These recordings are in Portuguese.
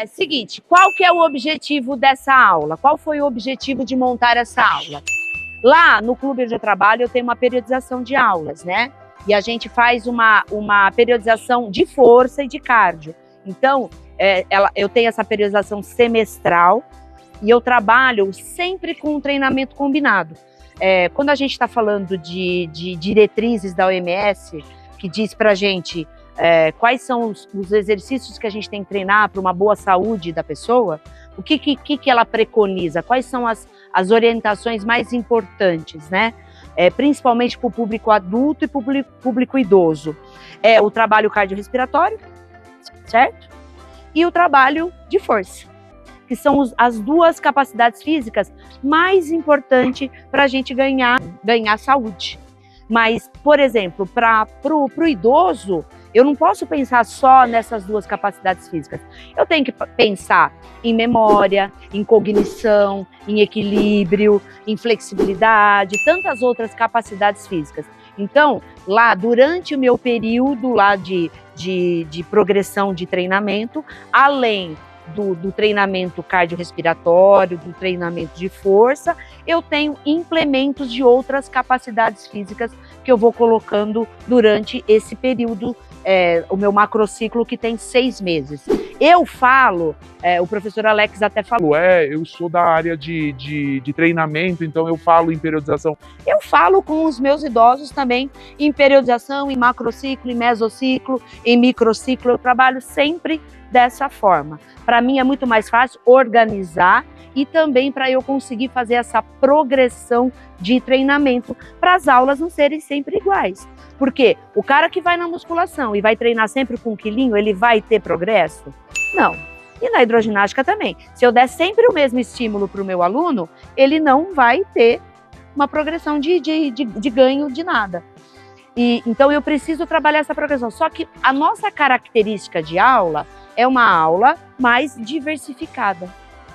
Seguinte, qual que é o objetivo dessa aula? Qual foi o objetivo de montar essa aula? Lá no Clube onde eu trabalho, eu tenho uma periodização de aulas, né? E a gente faz uma periodização de força e de cardio. Então, eu tenho essa periodização semestral e eu trabalho sempre com um treinamento combinado. Quando a gente está falando de diretrizes da OMS, que diz pra gente quais são os exercícios que a gente tem que treinar para uma boa saúde da pessoa, o que ela preconiza, quais são as orientações mais importantes, né? Principalmente para o público adulto e público idoso. O trabalho cardiorrespiratório, certo? E o trabalho de força, que são as duas capacidades físicas mais importantes para a gente ganhar saúde. Mas, por exemplo, para o idoso, eu não posso pensar só nessas duas capacidades físicas. Eu tenho que pensar em memória, em cognição, em equilíbrio, em flexibilidade, tantas outras capacidades físicas. Então, lá, durante o meu período lá de progressão de treinamento, além do treinamento cardiorrespiratório, do treinamento de força, eu tenho implementos de outras capacidades físicas que eu vou colocando durante esse período, o meu macrociclo, que tem 6 meses. Eu falo, o professor Alex até falou, eu sou da área de treinamento, então eu falo em periodização. Eu falo com os meus idosos também em periodização, em macrociclo, em mesociclo, em microciclo, eu trabalho sempre dessa forma. Para mim é muito mais fácil organizar e também para eu conseguir fazer essa progressão de treinamento para as aulas não serem sempre iguais. Porque o cara que vai na musculação e vai treinar sempre com 1 quilinho, ele vai ter progresso? Não. E na hidroginástica também. Se eu der sempre o mesmo estímulo para o meu aluno, ele não vai ter uma progressão de ganho de nada. Então eu preciso trabalhar essa progressão. Só que a nossa característica de aula é uma aula mais diversificada.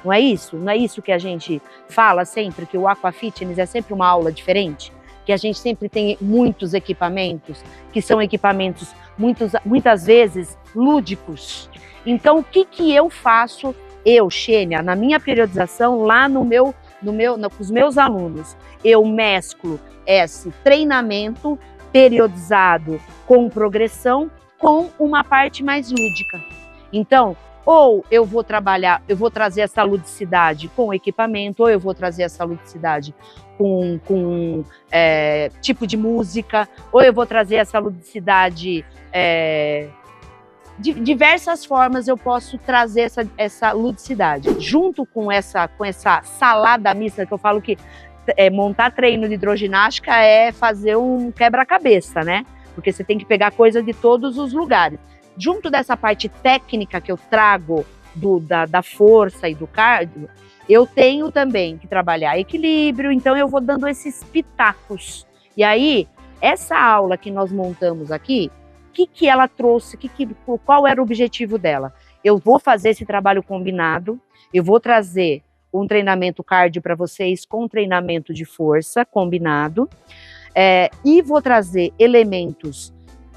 Não é isso? Não é isso que a gente fala sempre, que o Aqua Fitness é sempre uma aula diferente? Que a gente sempre tem muitos equipamentos, que são equipamentos muitas vezes lúdicos. Então, o que eu faço, Xênia, na minha periodização, lá com os meus alunos? Eu mesclo esse treinamento periodizado com progressão com uma parte mais lúdica. Então, ou eu vou trazer essa ludicidade com equipamento, ou eu vou trazer essa ludicidade com tipo de música, ou eu vou trazer essa ludicidade de diversas formas. Eu posso trazer essa ludicidade. Junto com essa salada mista, que eu falo que montar treino de hidroginástica é fazer um quebra-cabeça, né? Porque você tem que pegar coisa de todos os lugares. Junto dessa parte técnica que eu trago da força e do cardio, eu tenho também que trabalhar equilíbrio, então eu vou dando esses pitacos. E aí, essa aula que nós montamos aqui, o que ela trouxe, qual era o objetivo dela? Eu vou fazer esse trabalho combinado, eu vou trazer um treinamento cardio para vocês com treinamento de força combinado, e vou trazer elementos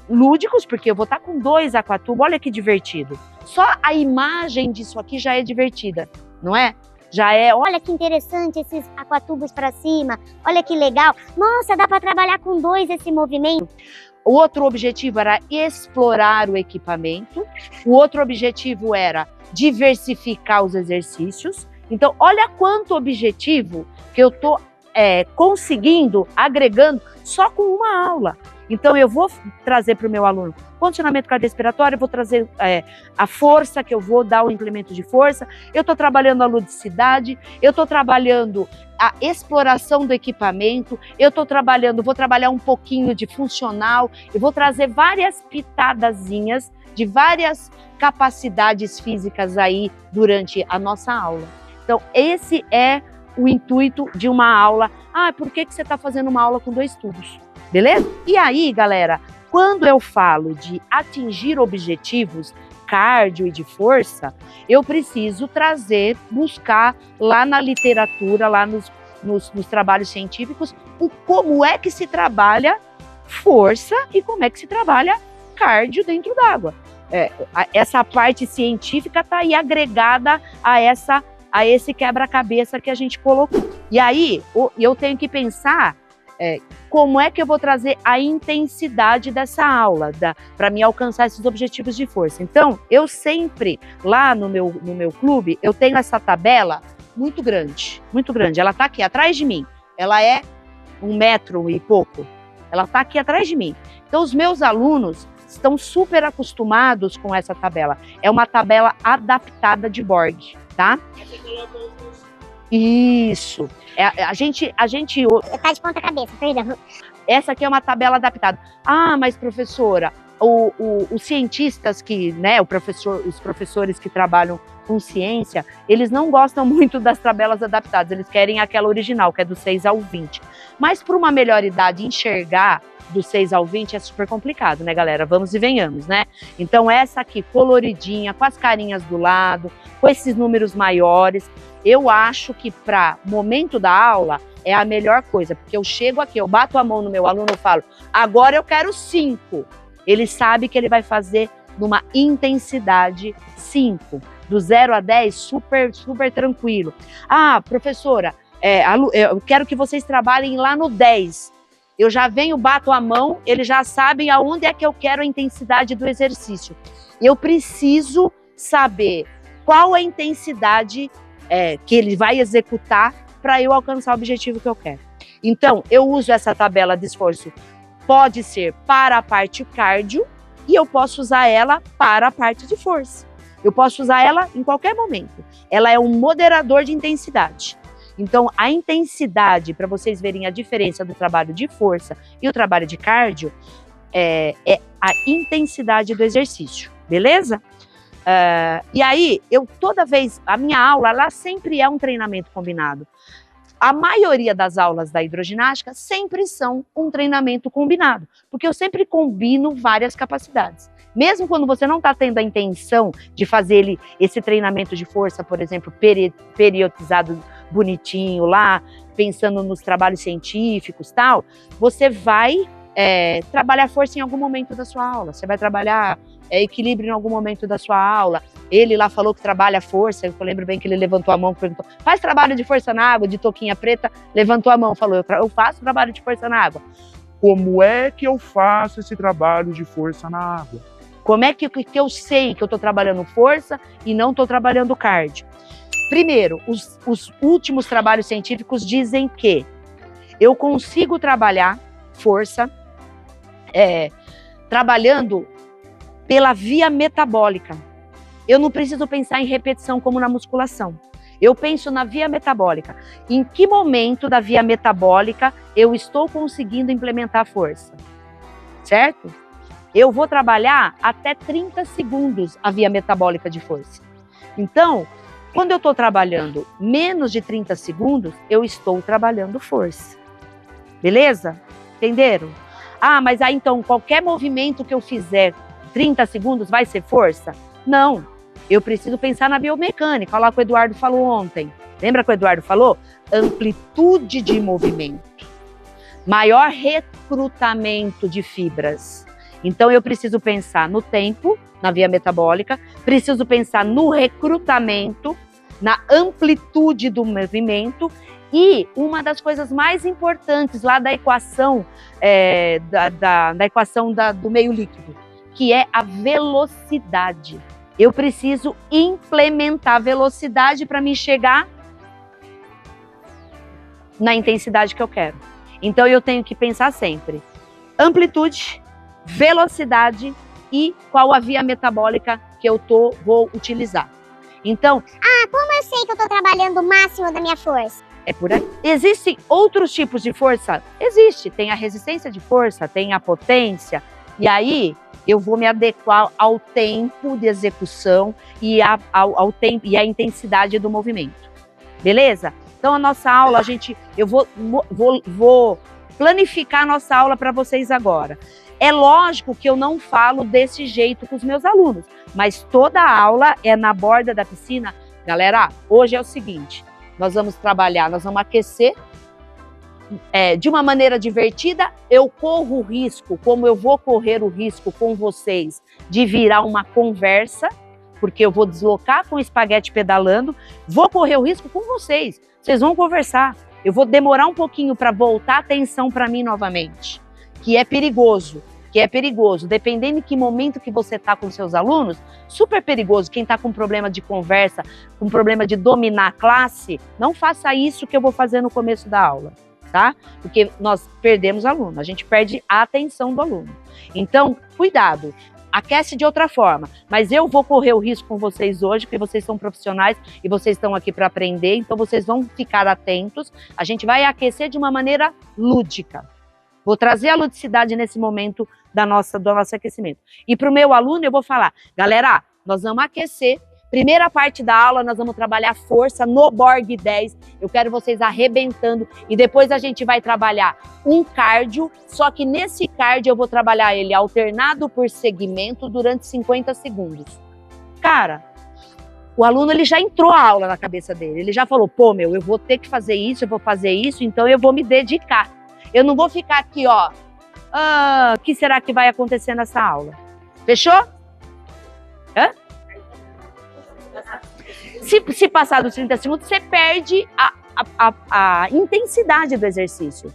lúdicos, porque eu vou estar com 2 aquatubos, olha que divertido. Só a imagem disso aqui já é divertida, não é? Já é, olha que interessante esses aquatubos para cima, olha que legal. Nossa, dá para trabalhar com 2 esse movimento. O outro objetivo era explorar o equipamento, o outro objetivo era diversificar os exercícios. Então, olha quanto objetivo que eu estou conseguindo, agregando só com uma aula. Então, eu vou trazer para o meu aluno condicionamento cardiorrespiratório, eu vou trazer a força, que eu vou dar o implemento de força, eu estou trabalhando a ludicidade, eu estou trabalhando a exploração do equipamento, vou trabalhar um pouquinho de funcional, eu vou trazer várias pitadazinhas de várias capacidades físicas aí durante a nossa aula. Então, esse é o intuito de uma aula. Por que você está fazendo uma aula com 2 tubos? Beleza? E aí, galera, quando eu falo de atingir objetivos cardio e de força, eu preciso buscar lá na literatura, lá nos trabalhos científicos, como é que se trabalha força e como é que se trabalha cardio dentro d'água. essa parte científica está aí agregada a esse quebra-cabeça que a gente colocou. E aí, eu tenho que pensar como é que eu vou trazer a intensidade dessa aula para me alcançar esses objetivos de força. Então, eu sempre, lá no meu clube, eu tenho essa tabela muito grande, muito grande. Ela está aqui atrás de mim. Ela é 1 metro e pouco. Ela está aqui atrás de mim. Então, os meus alunos estão super acostumados com essa tabela. É uma tabela adaptada de Borg, tá? Isso. A gente... Tá de ponta cabeça, perdão. Essa aqui é uma tabela adaptada. Ah, mas professora, os cientistas que, né, os professores que trabalham com ciência, eles não gostam muito das tabelas adaptadas, eles querem aquela original, que é do 6 ao 20. Mas para uma melhor idade enxergar do 6 ao 20 é super complicado, né, galera? Vamos e venhamos, né? Então essa aqui, coloridinha, com as carinhas do lado, com esses números maiores, eu acho que para momento da aula é a melhor coisa, porque eu chego aqui, eu bato a mão no meu aluno, eu falo, agora eu quero 5. Ele sabe que ele vai fazer numa intensidade 5. Do 0 a 10, super, super tranquilo. Ah, professora, eu quero que vocês trabalhem lá no 10. Eu já venho, bato a mão, eles já sabem aonde é que eu quero a intensidade do exercício. Eu preciso saber qual a intensidade que ele vai executar para eu alcançar o objetivo que eu quero. Então, eu uso essa tabela de esforço, pode ser para a parte cardio e eu posso usar ela para a parte de força. Eu posso usar ela em qualquer momento. Ela é um moderador de intensidade. Então, a intensidade, para vocês verem a diferença do trabalho de força e o trabalho de cardio, é a intensidade do exercício, beleza? E aí, toda vez, a minha aula, ela sempre é um treinamento combinado. A maioria das aulas da hidroginástica sempre são um treinamento combinado, porque eu sempre combino várias capacidades. Mesmo quando você não está tendo a intenção de fazer esse treinamento de força, por exemplo, periodizado bonitinho lá, pensando nos trabalhos científicos e tal, você vai trabalhar força em algum momento da sua aula, você vai trabalhar equilíbrio em algum momento da sua aula. Ele lá falou que trabalha força, eu lembro bem que ele levantou a mão, perguntou, faz trabalho de força na água, de touquinha preta, levantou a mão, falou, eu faço trabalho de força na água. Como é que eu faço esse trabalho de força na água? Como é que eu sei que eu estou trabalhando força e não estou trabalhando cardio? Primeiro, os últimos trabalhos científicos dizem que eu consigo trabalhar força trabalhando pela via metabólica. Eu não preciso pensar em repetição como na musculação. Eu penso na via metabólica. Em que momento da via metabólica eu estou conseguindo implementar força? Certo? Eu vou trabalhar até 30 segundos a via metabólica de força. Então, quando eu estou trabalhando menos de 30 segundos, eu estou trabalhando força. Beleza? Entenderam? Ah, mas aí então qualquer movimento que eu fizer 30 segundos vai ser força? Não. Eu preciso pensar na biomecânica. Olha lá o que o Eduardo falou ontem. Lembra que o Eduardo falou? Amplitude de movimento. Maior recrutamento de fibras. Então, eu preciso pensar no tempo, na via metabólica, preciso pensar no recrutamento, na amplitude do movimento e uma das coisas mais importantes lá da equação, da equação do meio líquido, que é a velocidade. Eu preciso implementar velocidade para me chegar na intensidade que eu quero. Então, eu tenho que pensar sempre amplitude, velocidade e qual a via metabólica que eu vou utilizar. Então... como eu sei que eu estou trabalhando o máximo da minha força? É por aí. Existem outros tipos de força? Existe. Tem a resistência de força, tem a potência. E aí, eu vou me adequar ao tempo de execução e ao tempo e à intensidade do movimento. Beleza? Então, a nossa aula, eu vou planificar a nossa aula para vocês agora. É lógico que eu não falo desse jeito com os meus alunos, mas toda a aula é na borda da piscina. Galera, hoje é o seguinte, nós vamos aquecer de uma maneira divertida, eu corro o risco, como eu vou correr o risco com vocês, de virar uma conversa, porque eu vou deslocar com o espaguete pedalando, vou correr o risco com vocês. Vocês vão conversar. Eu vou demorar um pouquinho para voltar a atenção para mim novamente, que é perigoso. Dependendo de que momento que você está com seus alunos, super perigoso. Quem está com problema de conversa, com problema de dominar a classe, não faça isso que eu vou fazer no começo da aula, tá? Porque nós perdemos aluno, a gente perde a atenção do aluno. Então, cuidado, aquece de outra forma. Mas eu vou correr o risco com vocês hoje, porque vocês são profissionais e vocês estão aqui para aprender, então vocês vão ficar atentos. A gente vai aquecer de uma maneira lúdica. Vou trazer a ludicidade nesse momento do nosso aquecimento. E para o meu aluno eu vou falar, galera, nós vamos aquecer. Primeira parte da aula nós vamos trabalhar força no Borg 10. Eu quero vocês arrebentando. E depois a gente vai trabalhar um cardio, só que nesse cardio eu vou trabalhar ele alternado por segmento durante 50 segundos. Cara, o aluno ele já entrou a aula na cabeça dele. Ele já falou, pô, eu vou ter que fazer isso, eu vou fazer isso, então eu vou me dedicar. Eu não vou ficar aqui, ó, o que será que vai acontecer nessa aula? Fechou? Hã? Se passar dos 30 segundos, você perde a intensidade do exercício.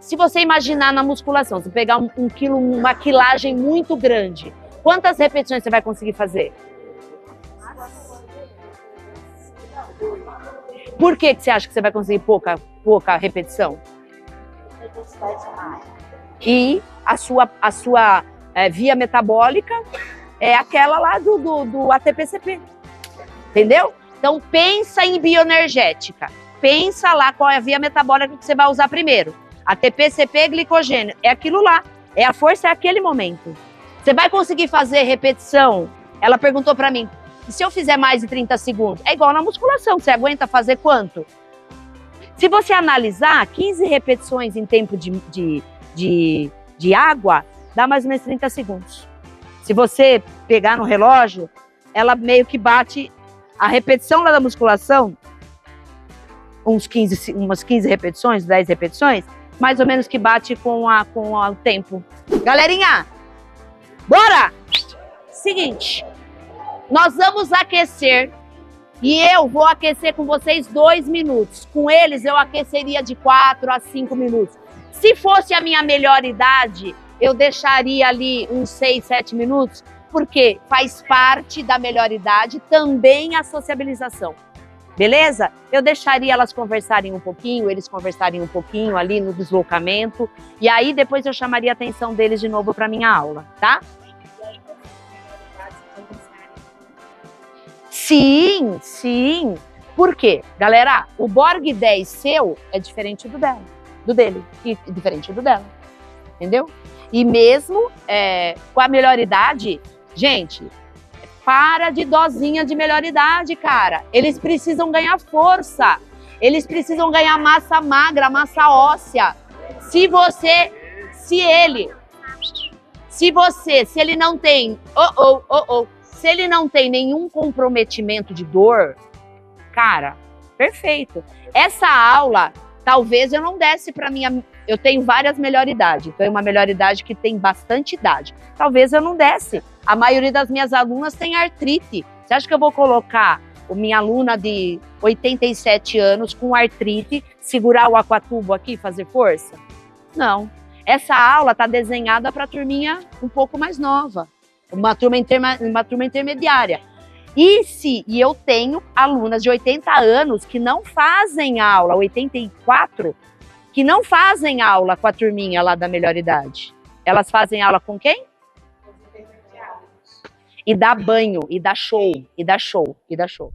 Se você imaginar na musculação, se pegar uma quilagem muito grande, quantas repetições você vai conseguir fazer? Por que você acha que você vai conseguir pouca repetição? E a sua via metabólica é aquela lá do ATP-CP, entendeu? Então pensa em bioenergética, pensa lá qual é a via metabólica que você vai usar primeiro. ATP-CP, glicogênio, é aquilo lá, a força é aquele momento. Você vai conseguir fazer repetição? Ela perguntou para mim, e se eu fizer mais de 30 segundos? É igual na musculação, você aguenta fazer quanto? Se você analisar, 15 repetições em tempo de água, dá mais ou menos 30 segundos. Se você pegar no relógio, ela meio que bate a repetição lá da musculação, umas 15 repetições, 10 repetições, mais ou menos que bate com o tempo. Galerinha, bora! Seguinte, nós vamos aquecer e eu vou aquecer com vocês 2 minutos. Com eles eu aqueceria de 4 a 5 minutos. Se fosse a minha melhor idade, eu deixaria ali uns 6, 7 minutos, porque faz parte da melhor idade também a sociabilização. Beleza? Eu deixaria elas conversarem um pouquinho, eles conversarem um pouquinho ali no deslocamento, e aí depois eu chamaria a atenção deles de novo para minha aula, tá? Sim, sim. Por quê? Galera, o Borg 10 seu é diferente do dele, e diferente do dela, entendeu? E mesmo com a melhor idade, gente, para de dosinha de melhor idade, cara. Eles precisam ganhar força, eles precisam ganhar massa magra, massa óssea. Se ele não tem, se ele não tem nenhum comprometimento de dor, cara, perfeito. Essa aula, talvez eu não desse para minha... Eu tenho várias melhor idade, então é uma melhor idade que tem bastante idade. Talvez eu não desse. A maioria das minhas alunas tem artrite. Você acha que eu vou colocar minha aluna de 87 anos com artrite, segurar o aquatubo aqui e fazer força? Não. Essa aula está desenhada para a turminha um pouco mais nova, uma turma intermediária. E eu tenho alunas de 80 anos que não fazem aula, 84, que não fazem aula com a turminha lá da melhor idade. Elas fazem aula com quem? E dá banho, e dá show, e dá show, e dá show.